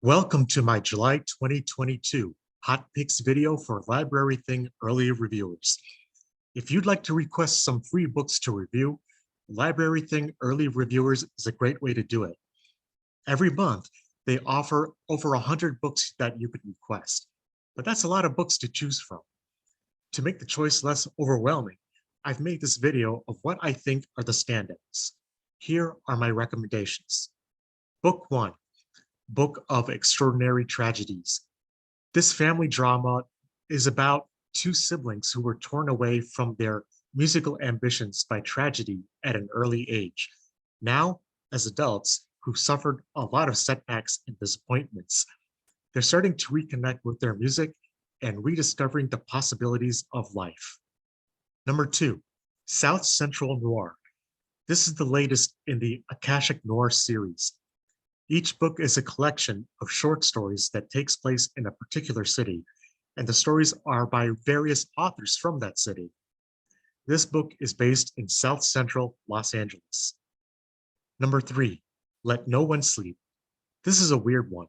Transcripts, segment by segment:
Welcome to my July 2022 Hot Picks video for LibraryThing Early Reviewers. If you'd like to request some free books to review, LibraryThing Early Reviewers is a great way to do it. Every month, they offer over 100 books that you could request, but that's a lot of books to choose from. To make the choice less overwhelming, I've made this video of what I think are the standouts. Here are my recommendations. Book 1. Book of Extraordinary Tragedies. This family drama is about two siblings who were torn away from their musical ambitions by tragedy at an early age. Now, as adults who suffered a lot of setbacks and disappointments, they're starting to reconnect with their music and rediscovering the possibilities of life. Number 2, South Central Noir. This is the latest in the Akashic Noir series. Each book is a collection of short stories that takes place in a particular city, and the stories are by various authors from that city. This book is based in South Central Los Angeles. Number 3, Let No One Sleep. This is a weird one.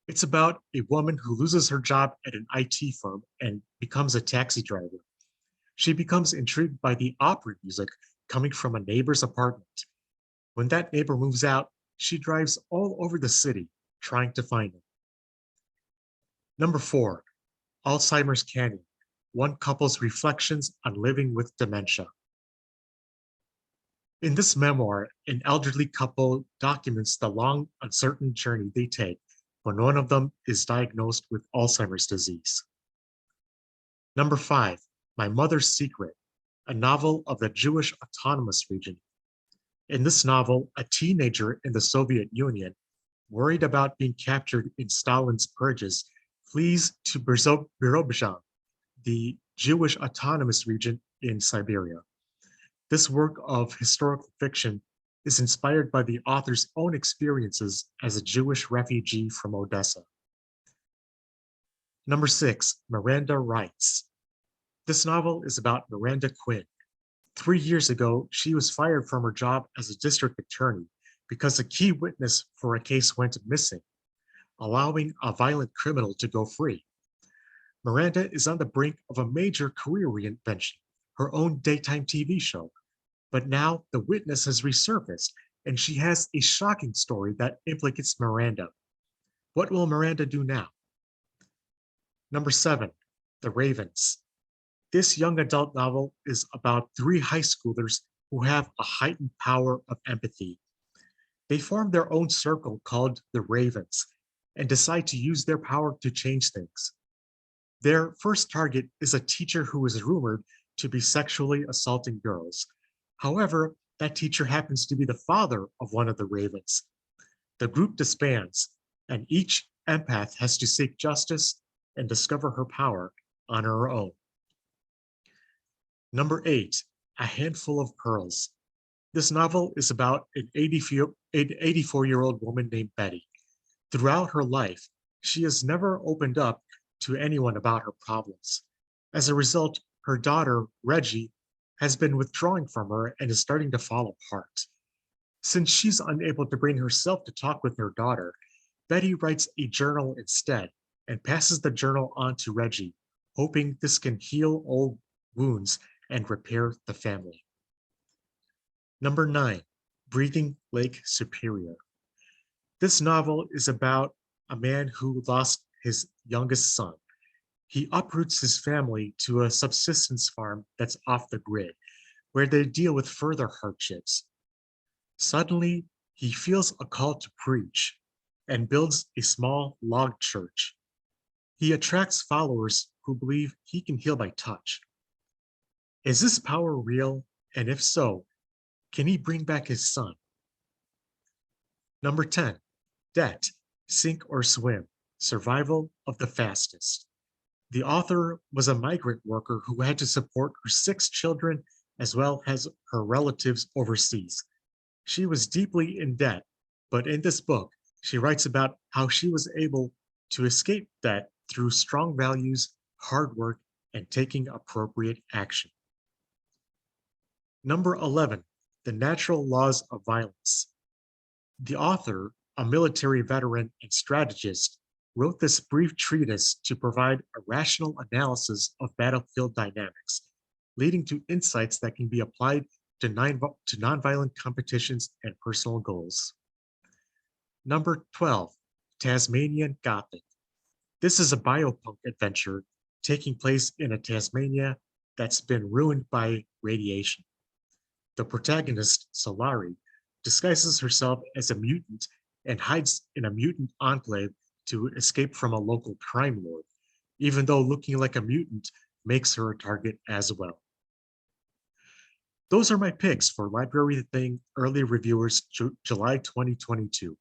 It's about a woman who loses her job at an IT firm and becomes a taxi driver. She becomes intrigued by the opera music coming from a neighbor's apartment. When that neighbor moves out, she drives all over the city trying to find him. Number 4, Alzheimer's Canyon, one couple's reflections on living with dementia. In this memoir, an elderly couple documents the long, uncertain journey they take when one of them is diagnosed with Alzheimer's disease. Number 5, My Mother's Secret, a novel of the Jewish Autonomous Region. In this novel, a teenager in the Soviet Union, worried about being captured in Stalin's purges, flees to Birobjan, the Jewish Autonomous Region in Siberia. This work of historical fiction is inspired by the author's own experiences as a Jewish refugee from Odessa. Number 6, Miranda Writes. This novel is about Miranda Quinn. 3 years ago, she was fired from her job as a district attorney because a key witness for a case went missing, allowing a violent criminal to go free. Miranda is on the brink of a major career reinvention, her own daytime TV show. But now the witness has resurfaced, and she has a shocking story that implicates Miranda. What will Miranda do now? Number 7, The Ravens. This young adult novel is about 3 high schoolers who have a heightened power of empathy. They form their own circle called the Ravens and decide to use their power to change things. Their first target is a teacher who is rumored to be sexually assaulting girls. However, that teacher happens to be the father of one of the Ravens. The group disbands, and each empath has to seek justice and discover her power on her own. Number 8, A Handful of Pearls. This novel is about an 84-year-old woman named Betty. Throughout her life, she has never opened up to anyone about her problems. As a result, her daughter, Reggie, has been withdrawing from her and is starting to fall apart. Since she's unable to bring herself to talk with her daughter, Betty writes a journal instead and passes the journal on to Reggie, hoping this can heal old wounds and repair the family. Number 9, Breathing Lake Superior. This novel is about a man who lost his youngest son. He uproots his family to a subsistence farm that's off the grid, where they deal with further hardships. Suddenly, he feels a call to preach and builds a small log church. He attracts followers who believe he can heal by touch. Is this power real? And if so, can he bring back his son? Number 10, Debt, Sink or Swim, Survival of the Fastest. The author was a migrant worker who had to support her 6 children as well as her relatives overseas. She was deeply in debt, but in this book, she writes about how she was able to escape debt through strong values, hard work, and taking appropriate action. Number 11, The Natural Laws of Violence. The author a military veteran and strategist, wrote this brief treatise to provide a rational analysis of battlefield dynamics, leading to insights that can be applied to nonviolent competitions and personal goals. Number 12, Tasmanian Gothic. This is a biopunk adventure taking place in a Tasmania that's been ruined by radiation. The protagonist, Solari, disguises herself as a mutant and hides in a mutant enclave to escape from a local crime lord, even though looking like a mutant makes her a target as well. Those are my picks for LibraryThing Early Reviewers July 2022.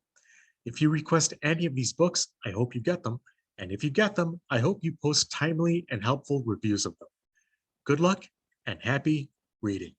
If you request any of these books, I hope you get them. And if you get them, I hope you post timely and helpful reviews of them. Good luck and happy reading.